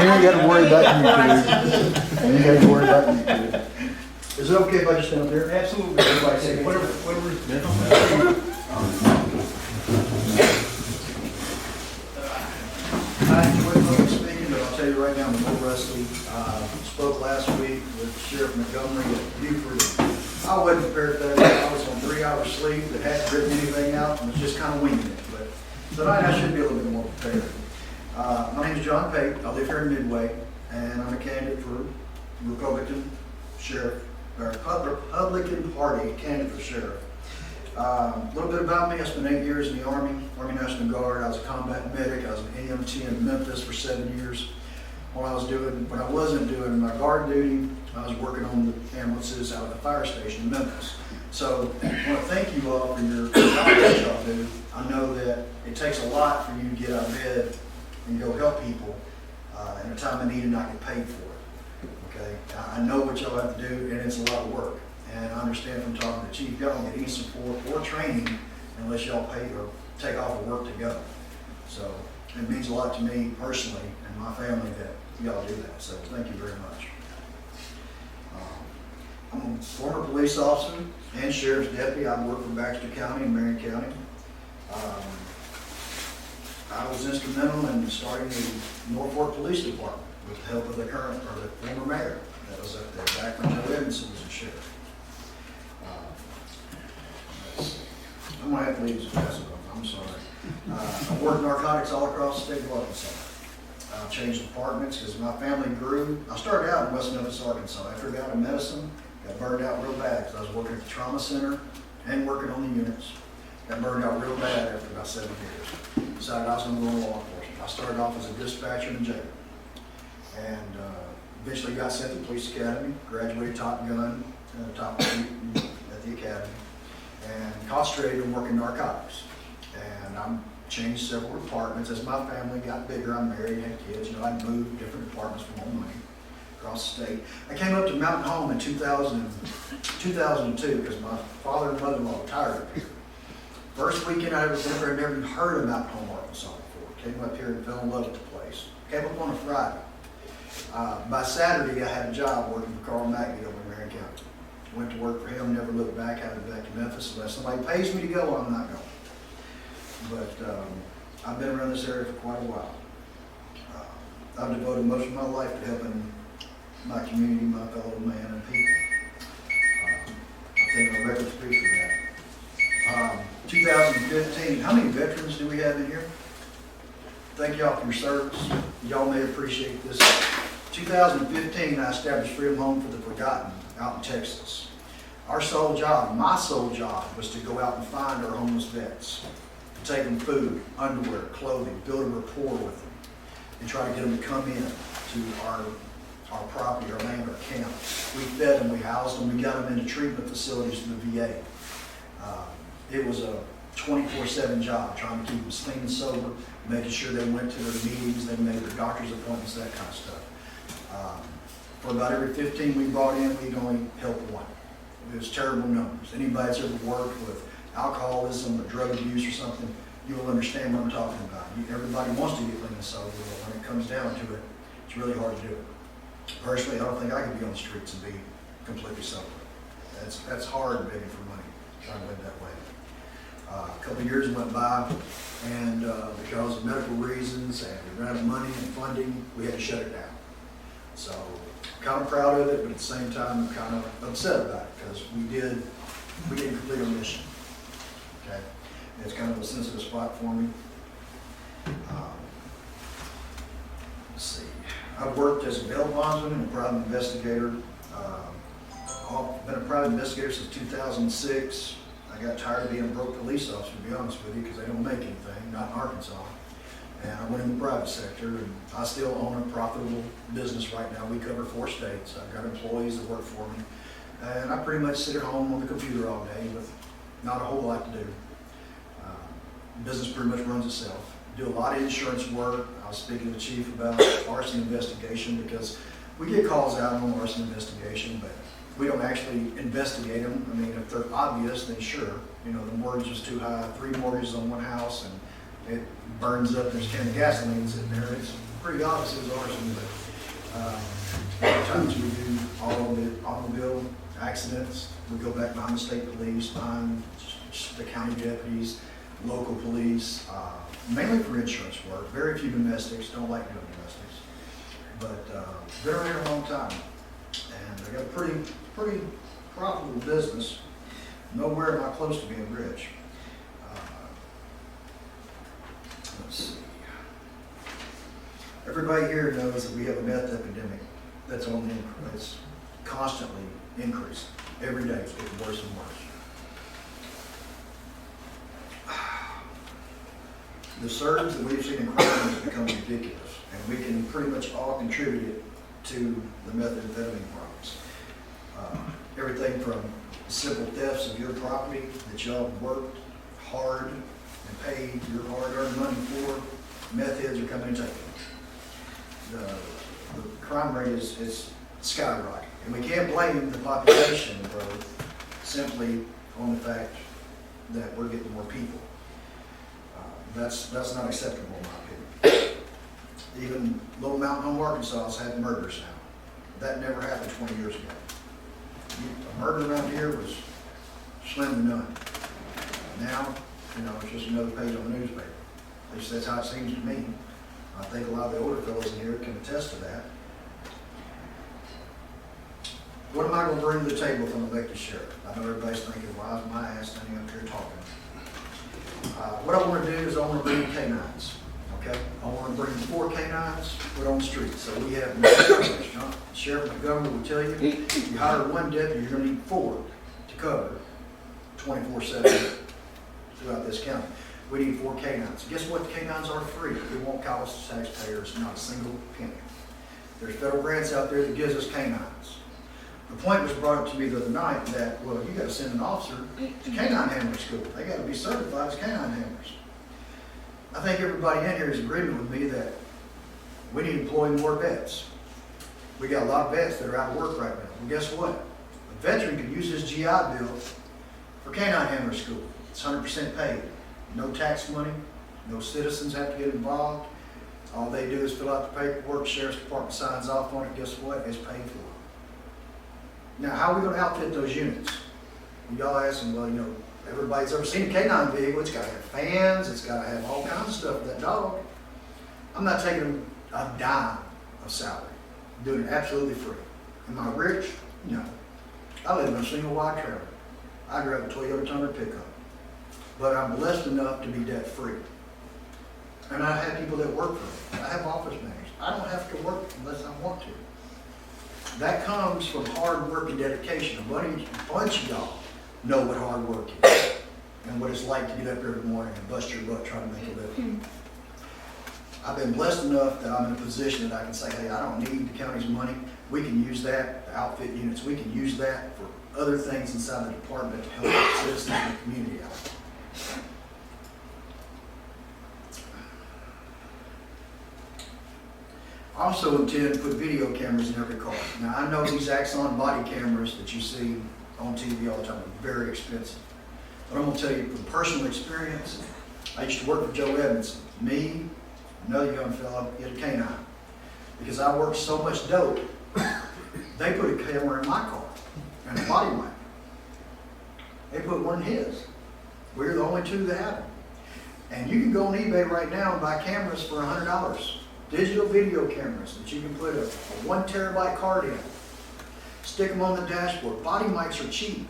ain't got to worry about you two. We ain't got to worry about you two. Is it okay if I just stand up there? Absolutely. Everybody say Whatever. I enjoyed public speaking, but I'll tell you right now, I'm a little rusty. Spoke last week with Sheriff Montgomery at Buford. I wasn't prepared for that. I was on 3 hours sleep that hadn't written anything out and was just kind of winging it. But tonight I should be a little bit more prepared. My name is John Pate. I live here in Midway, and I'm a candidate for Republican Sheriff, or Republican Party candidate for sheriff. A little bit about me. I spent 8 years in the Army National Guard. I was a combat medic. I was an EMT in Memphis for 7 years. When I wasn't doing my guard duty, I was working on the ambulances out of the fire station in Memphis. So I want to thank you all for your job that y'all do. I know that it takes a lot for you to get out of bed and go help people in a time of need and not get paid for it. Okay, I know what y'all have to do, and it's a lot of work. And I understand from talking to the chief, y'all don't get any support or training unless y'all pay or take off of work to go. So it means a lot to me personally and my family that y'all do that. So thank you very much. I'm a former police officer and sheriff's deputy. I work for Baxter County and Marion County. I was instrumental in starting the Norfolk Police Department with the help of the current, or the former mayor that was up there back when Joe Edmondson was a sheriff. I'm going to have to leave this fast enough. I'm sorry. I've worked narcotics all across the state of Arkansas. I've changed departments because my family grew. I started out in West Memphis, Arkansas. After I got into medicine, got burned out real bad because I was working at the trauma center and working on the units. Got burned out real bad after about 7 years. Decided I was going to go into law enforcement. I started off as a dispatcher in jail. And eventually got sent to the police academy, graduated Top Gun, top recruit at the academy, and concentrated on working narcotics. And I'm changed several departments. As my family got bigger, I married, had kids. You know, I moved different departments for more money across the state. I came up to Mountain Home in 2002 because my father and mother-in-law retired up here. First weekend I ever been there, I'd never even heard of Mountain Home, Arkansas before. Came up here and fell in love with the place. Came up on a Friday. By Saturday, I had a job working for Carl Mackey over in Marion County. Went to work for him, never looked back, had to go back to Memphis. Unless somebody pays me to go, I'm not going. But I've been around this area for quite a while. I've devoted most of my life to helping my community, my fellow man and people. I think my record speaks for that. 2015, how many veterans do we have in here? Thank y'all for your service. Y'all may appreciate this. 2015, I established Freedom Home for the Forgotten out in Texas. Our sole job, my sole job, was to go out and find our homeless vets, to take them food, underwear, clothing, build a rapport with them, and try to get them to come in to our property, our land, our camp. We fed them, we housed them, we got them into treatment facilities through the VA. It was a 24/7 job, trying to keep them clean and sober, making sure they went to their meetings, they made their doctor's appointments, that kind of stuff. For about every 15 we brought in, we'd only help one. It was terrible numbers. Anybody that's ever worked with alcoholism or drug abuse or something, you'll understand what I'm talking about. Everybody wants to get clean and sober, but when it comes down to it, it's really hard to do it. Personally, I don't think I could be on the streets and be completely sober. That's hard begging for money, trying to live that way. A couple of years went by, and because of medical reasons and we ran out of money and funding, we had to shut it down. So I'm kind of proud of it, but at the same time, I'm kind of upset about it because we didn't complete our mission. Okay, it's kind of a sensitive spot for me. Let's see. I've worked as a bail bondsman and a private investigator. I've been a private investigator since 2006. I got tired of being a broke police officer, to be honest with you, because they don't make anything, not in Arkansas. And I went in the private sector, and I still own a profitable business right now. We cover 4 states. I've got employees that work for me. And I pretty much sit at home on the computer all day with not a whole lot to do. Business pretty much runs itself. Do a lot of insurance work. I was speaking to the chief about arson investigation because we get calls out on arson investigation, but we don't actually investigate them. I mean, if they're obvious, then sure. You know, the mortgage is too high, 3 mortgages on one house, and it burns up. There's a can of gasoline sitting there. It's pretty obvious it was arson, but a lot of times we do all of the automobile accidents. We go back behind the state police, behind the county deputies, local police, mainly for insurance work. Very few domestics, don't like doing domestics. But been around here a long time. And they got a pretty profitable business. Nowhere not close to being rich. Let's see. Everybody here knows that we have a meth epidemic that's on the increase. It's constantly increasing. Every day it's getting worse and worse. The surge that we've seen in crime has become ridiculous, and we can pretty much all contribute it to the methamphetamine problems. Everything from simple thefts of your property that y'all worked hard and paid your hard-earned money for. Meth heads are coming and taking it. The crime rate is skyrocketing, and we can't blame the population growth simply on the fact that we're getting more people. That's not acceptable in my opinion. Even Little Mountain Home, Arkansas has had murders now. That never happened 20 years ago. A murder around here was slim to none. Now, it's just another page on the newspaper. At least that's how it seems to me. I think a lot of the older fellows in here can attest to that. What am I going to bring to the table from elected sheriff? I know everybody's thinking, why is my ass standing up here talking? What I want to do is I want to bring canines. Okay? I want to bring 4 canines put on the street. So we have coverage. The sheriff and the governor will tell you, you hire 1 deputy, you're going to need 4 to cover 24/7 throughout this county. We need 4 canines. Guess what? The canines are free. It won't cost taxpayers not a single penny. There's federal grants out there that gives us canines. The point was brought up to me the other night that, well, you got to send an officer to canine handler school. They got to be certified as canine handlers. I think everybody in here is in agreement with me that we need to employ more vets. We got a lot of vets that are out of work right now. Well, guess what? A veteran could use his GI Bill for canine handler school. It's 100% paid. No tax money. No citizens have to get involved. All they do is fill out the paperwork. Sheriff's Department signs off on it. Guess what? It's paid for. Now, how are we going to outfit those units? Y'all asking, well, everybody's ever seen a canine vehicle. It's got to have fans. It's got to have all kinds of stuff for that dog. I'm not taking a dime of salary. I'm doing it absolutely free. Am I rich? No. I live in a single wide trailer. I drive a Toyota Tundra pickup. But I'm blessed enough to be debt free. And I have people that work for me. I have office managers. I don't have to work unless I want to. That comes from hard work and dedication. A bunch of y'all know what hard work is and what it's like to get up every morning and bust your butt trying to make a living. I've been blessed enough that I'm in a position that I can say, hey, I don't need the county's money. We can use that to outfit units. We can use that for other things inside the department to help citizens in the community out. I also intend to put video cameras in every car. Now, I know these Axon body cameras that you see on TV all the time are very expensive. But I'm going to tell you from personal experience, I used to work for Joe Evans. Me, another young fellow, he had a canine. Because I worked so much dope, they put a camera in my car and a body wiper. They put one in his. We're the only 2 that have them. And you can go on eBay right now and buy cameras for $100. Digital video cameras that you can put a 1 terabyte card in. Stick them on the dashboard. Body mics are cheap.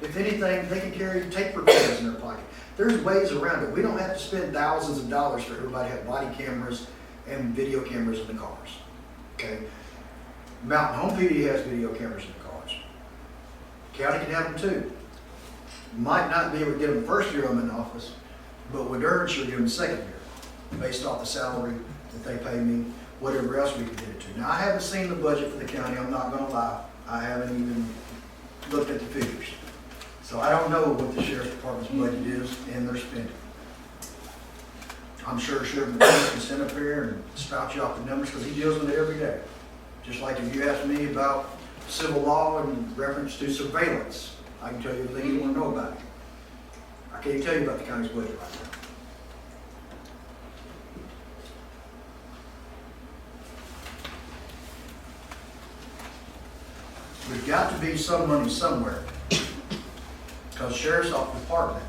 If anything, they can carry tape recorders in their pocket. There's ways around it. We don't have to spend thousands of dollars for everybody to have body cameras and video cameras in the cars. Okay? Mountain Home PD has video cameras in the cars. County can have them too. Might not be able to get them the first year I'm in office, but with Ernst, you'll give them the second year, based off the salary that they pay me, whatever else we can get it to. Now, I haven't seen the budget for the county, I'm not going to lie. I haven't even looked at the figures. So I don't know what the Sheriff's Department's budget is and their spending. I'm sure Sheriff McCoy can stand up here and spout you off the numbers because he deals with it every day. Just like if you ask me about civil law in reference to surveillance, I can tell you everything you want to know about it. I can't tell you about the county's budget right now. There's got to be some money somewhere. Because Sheriff's Department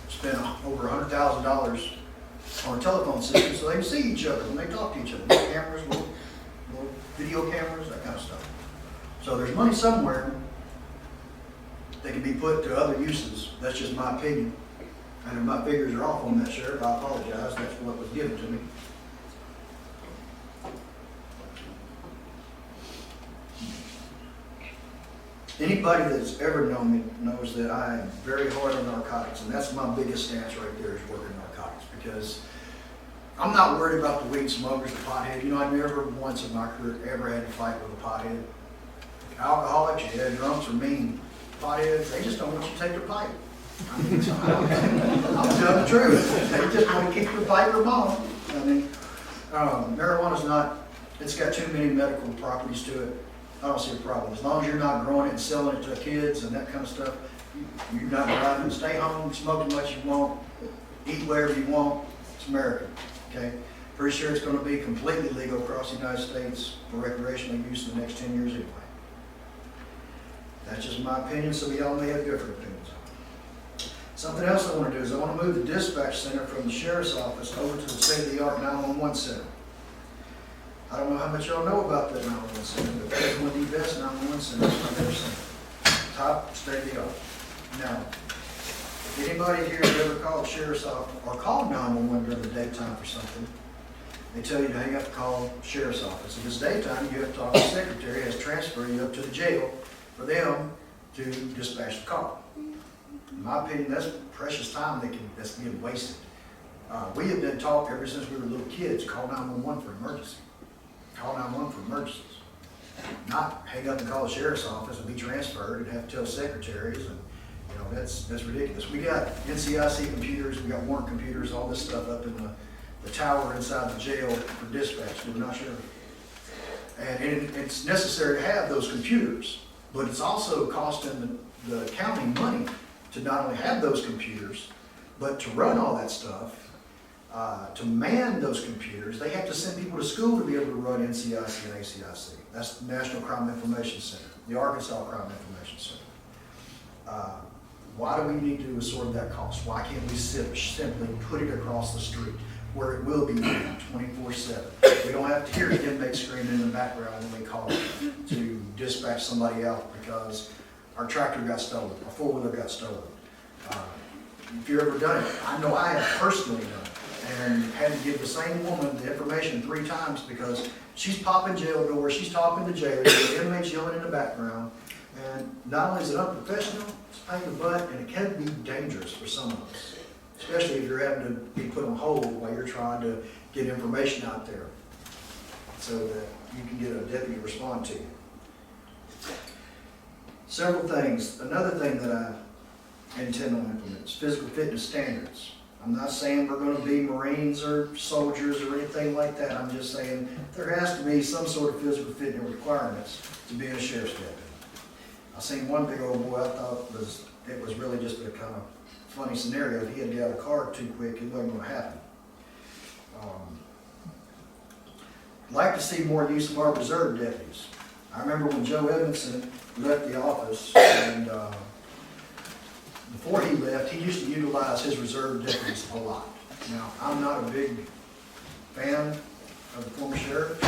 spent over $100,000 on a telephone system so they can see each other when they talk to each other. Little cameras, little video cameras, that kind of stuff. So there's money somewhere that can be put to other uses. That's just my opinion. And if my figures are off on that, Sheriff, I apologize. That's what was given to me. Anybody that's ever known me knows that I am very hard on narcotics, and that's my biggest stance right there is working narcotics, because I'm not worried about the weed smokers, the pothead. You know, I never once in my career ever had to fight with a pothead. Alcoholics, yeah, drunks are mean. Potheads, they just don't want you to take their pipe. I mean, I'm telling the truth. They just want to keep their pipe or bomb. I mean, marijuana's not, it's got too many medical properties to it. I don't see a problem. As long as you're not growing it and selling it to kids and that kind of stuff, you're not driving. Stay home, smoke as much as you want, eat whatever you want. It's America, okay? Pretty sure it's going to be completely legal across the United States for recreational use in the next 10 years anyway. That's just my opinion. Some of y'all may have different opinions. Something else I want to do is I want to move the dispatch center from the sheriff's office over to the state-of-the-art 911 center. I don't know how much y'all know about that 911 center, but that's one of the best 911 centers I've ever seen. Top state-of-the-art. Now, if anybody here has ever called the sheriff's office or called 911 during the daytime for something, they tell you to hang up and call the sheriff's office. If it's daytime, you have to talk to the secretary, has to transfer you up to the jail for them to dispatch the call. In my opinion, that's precious time that's being wasted. We have been taught ever since we were little kids, call 911 for emergency. Call 911 for emergencies. Not hang up and call the sheriff's office and be transferred and have to tell secretaries, and you know, that's ridiculous. We got NCIC computers, we got warrant computers, all this stuff up in the tower inside the jail for dispatch. We're not sure. And it's necessary to have those computers, but it's also costing the county money to not only have those computers, but to run all that stuff. To man those computers, they have to send people to school to be able to run NCIC and ACIC. That's the National Crime Information Center, the Arkansas Crime Information Center. Why do we need to absorb that cost? Why can't we simply put it across the street where it will be 24/7? We don't have to hear the inmates screaming in the background when we call to dispatch somebody out because our tractor got stolen, our four-wheeler got stolen. If you've ever done it, I know I have personally done it. And had to give the same woman the information 3 times because she's popping jail doors, she's talking to jailers, the inmates yelling in the background. And not only is it unprofessional, it's a pain in the butt, and it can be dangerous for some of us. Especially if you're having to be put on hold while you're trying to get information out there so that you can get a deputy to respond to you. Several things. Another thing that I intend on implementing is physical fitness standards. I'm not saying we're going to be Marines or soldiers or anything like that. I'm just saying there has to be some sort of physical fitness requirements to be a sheriff's deputy. I seen one big old boy I thought it was really just a kind of funny scenario. If he had to get out of the car too quick, it wasn't going to happen. I'd like to see more use of our reserve deputies. I remember when Joe Edmondson left the office, and before he left, he used to utilize his reserve deputies a lot. Now, I'm not a big fan of the former sheriff,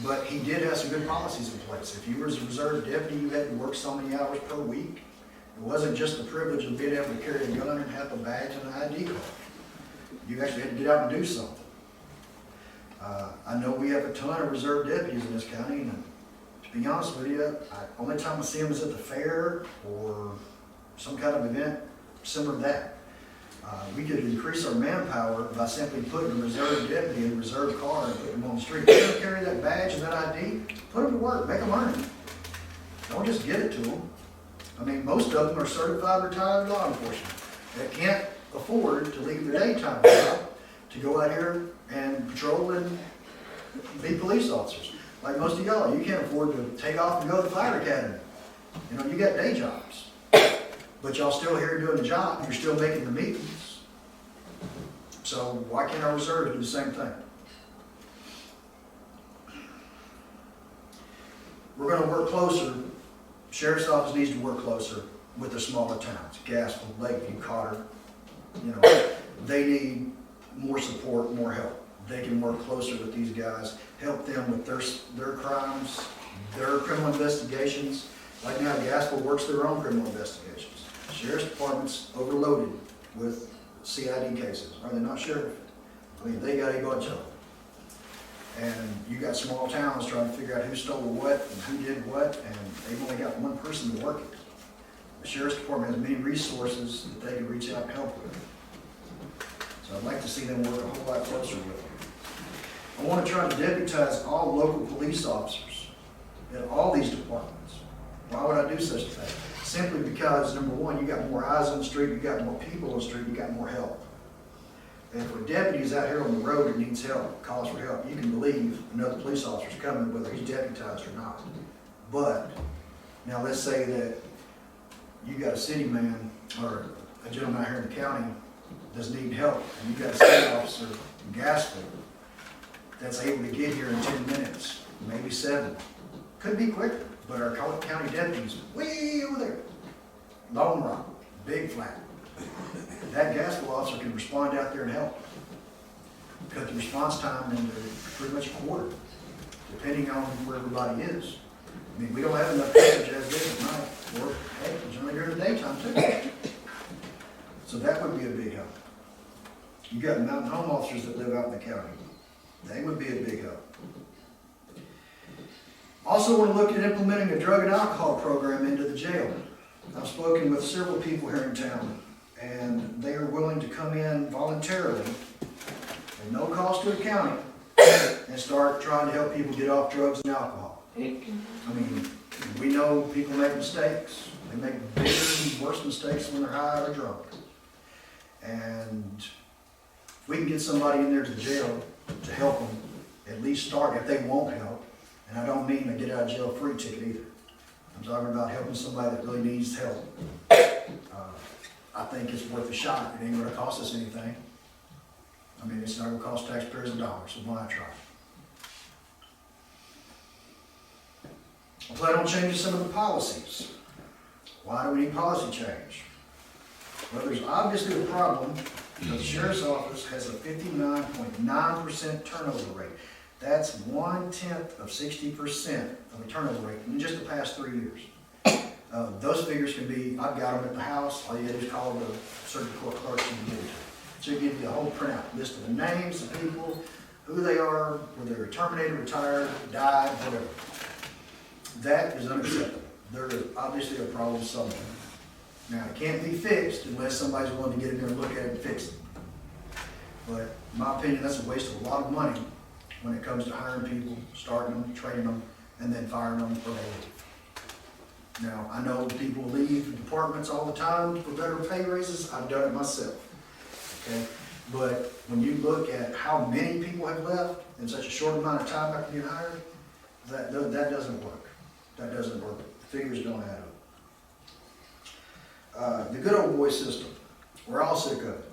but he did have some good policies in place. If you were a reserve deputy, you had to work so many hours per week. It wasn't just the privilege of being able to carry a gun and have a badge and an ID card. You actually had to get out and do something. I know we have a ton of reserve deputies in this county, and to be honest with you, the only time I see them is at the fair or some kind of event similar to that. We could increase our manpower by simply putting a reserve deputy in a reserve car and putting them on the street. If they don't carry that badge and that ID, put them to work, make them earn it. Don't just give it to them. I mean, most of them are certified retired law enforcement that can't afford to leave their daytime job to go out here and patrol and be police officers. Like most of y'all, you can't afford to take off and go to the fire academy. You know, you got day jobs. But y'all still here doing the job, you're still making the meetings. So why can't our reserves do the same thing? we're gonna work closer, Sheriff's Office needs to work closer with the smaller towns, Gaskell, Lakeview, Cotter. You know, they need more support, more help. They can work closer with these guys, help them with their crimes, their criminal investigations. Right now, Gaskell works their own criminal investigations. Sheriff's Department's overloaded with CID cases. Are they not, Sheriff? I mean, they got a bunch of them. And you got small towns trying to figure out who stole what and who did what, and they've only got one person to work it. The Sheriff's Department has many resources that they can reach out and help with. So I'd like to see them work a whole lot closer with them. I want to try to deputize all local police officers in all these departments. Why would I do such a thing? Simply because, number one, you got more eyes on the street, you got more people on the street, you got more help. And if a deputy's out here on the road and needs help, calls for help, you can believe another police officer's coming, whether he's deputized or not. But, now let's say that you got a city man or a gentleman out here in the county that's needing help, and you got a city officer in Gaskell that's able to get here in 10 minutes, maybe 7. Could be quicker, but our county deputies way over there. Lone Rock, Big Flat. That Gaskell officer can respond out there and help. Cut the response time into pretty much a quarter, depending on where everybody is. I mean, we don't have enough coverage as it is at night, or hey, generally during the daytime too. So that would be a big help. You got mountain home officers that live out in the county. They would be a big help. Also want to look at implementing a drug and alcohol program into the jail. I've spoken with several people here in town, and they are willing to come in voluntarily at no cost to the county and start trying to help people get off drugs and alcohol. I mean, we know people make mistakes. They make bigger and worse mistakes when they're high or drunk. And if we can get somebody in there to jail to help them at least start, if they won't help, and I don't mean a get out of jail free ticket either. I'm talking about helping somebody that really needs help. I think it's worth a shot. It ain't going to cost us anything. I mean, it's not going to cost taxpayers a dollar, so why not try? I plan on changing some of the policies. Why do we need policy change? Well, there's obviously a problem because the Sheriff's Office has a 59.9% turnover rate. That's 1/10 of 60% of the turnover rate in just the past 3 years. Those figures can be, I've got them at the house, all you have to do is call the circuit court clerk and get it. So you give you a whole printout, list of the names of people, who they are, whether they're terminated, retired, died, whatever. That is unacceptable. There is obviously a problem somewhere. Now, it can't be fixed unless somebody's willing to get in there and look at it and fix it. But in my opinion, that's a waste of a lot of money when it comes to hiring people, starting them, training them, and then firing them for they leave. Now, I know people leave departments all the time for better pay raises. I've done it myself. Okay? But when you look at how many people have left in such a short amount of time after being hired, that doesn't work. That doesn't work. The figures don't add up. The good old boy system. We're all sick of it.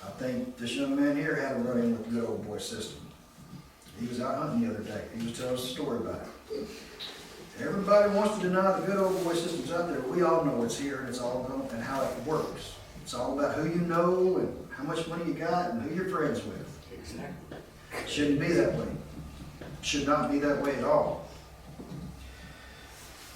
I think this young man here had a run-in with the good old boy system. He was out hunting the other day. He was telling us a story about it. Everybody wants to deny the good old boy system's out there. We all know it's here and it's all known and how it works. It's all about who you know and how much money you got and who you're friends with. Exactly. It shouldn't be that way. It should not be that way at all.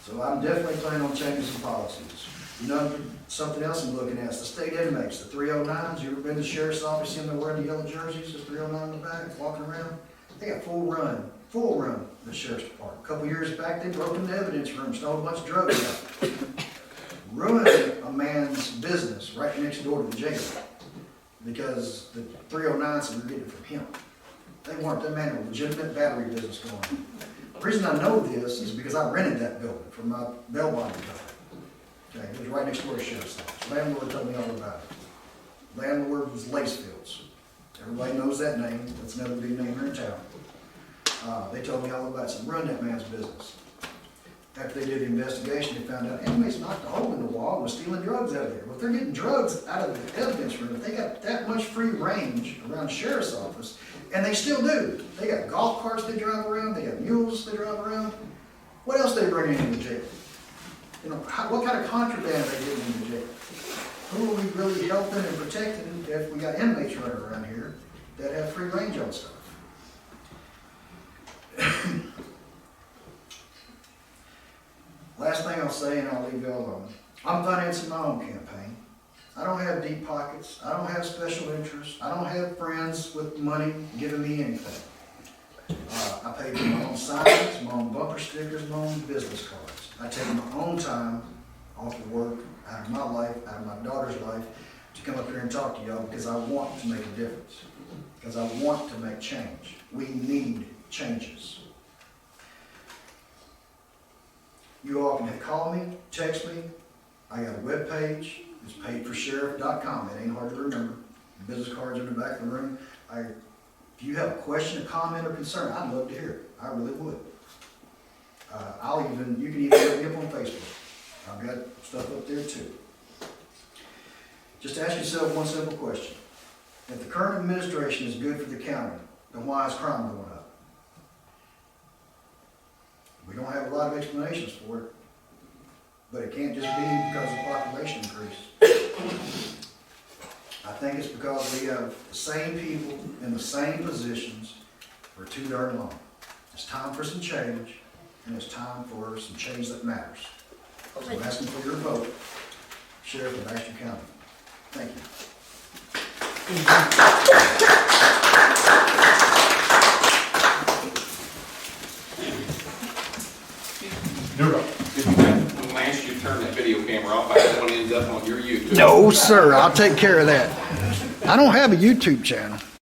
So I'm definitely planning on changing some policies. You know, something else I'm looking at is the state inmates, the 309s. You ever been to the Sheriff's Office, seen them wearing the yellow jerseys, the 309 in the back, walking around? They got full run the Sheriff's Department. A couple years back, they broke into the evidence room, stole a bunch of drugs out. Ruining a man's business right next door to the jail because the 309s were getting it from him. They weren't. That man had a legitimate battery business going on. The reason I know this is because I rented that building from my bail bonding company. Okay, it was right next door to the Sheriff's Office. Landlord told me all about it. Landlord was Lacefields. Everybody knows that name. That's another big name here in town. They told me all about it. So run that man's business. After they did the investigation, they found out inmates knocked a hole in the wall and was stealing drugs out of there. Well, if they're getting drugs out of the evidence room, if they got that much free range around the Sheriff's Office, and they still do. They got golf carts they drive around. They got mules they drive around. What else they they bringing into jail? You know, what kind of contraband are they getting into jail? Who are we really helping and protecting if we got inmates running around here that have free range on stuff? Last thing I'll say, and I'll leave you alone. I'm financing my own campaign. I don't have deep pockets. I don't have special interests. I don't have friends with money giving me anything. I pay for my own signs, my own bumper stickers, my own business cards. I take my own time off of work, out of my life, out of my daughter's life, to come up here and talk to y'all because I want to make a difference. Because I want to make change. We need changes. You all can call me, text me. I got a webpage. It's paidforsheriff.com. It ain't hard to remember. The business cards in the back of the room. If you have a question, a comment, or concern, I'd love to hear it. I really would. You can even hit me up on Facebook. I've got stuff up there too. Just ask yourself one simple question. If the current administration is good for the county, then why is crime going up? We don't have a lot of explanations for it, but it can't just be because of population increase. I think it's because we have the same people in the same positions for too darn long. It's time for some change, and it's time for some change that matters. So I'm asking for your vote, Sheriff of Baxter County. Thank you. Lance, you turn that video camera off. I don't want to end up on your YouTube. No, sir. I'll take care of that. I don't have a YouTube channel.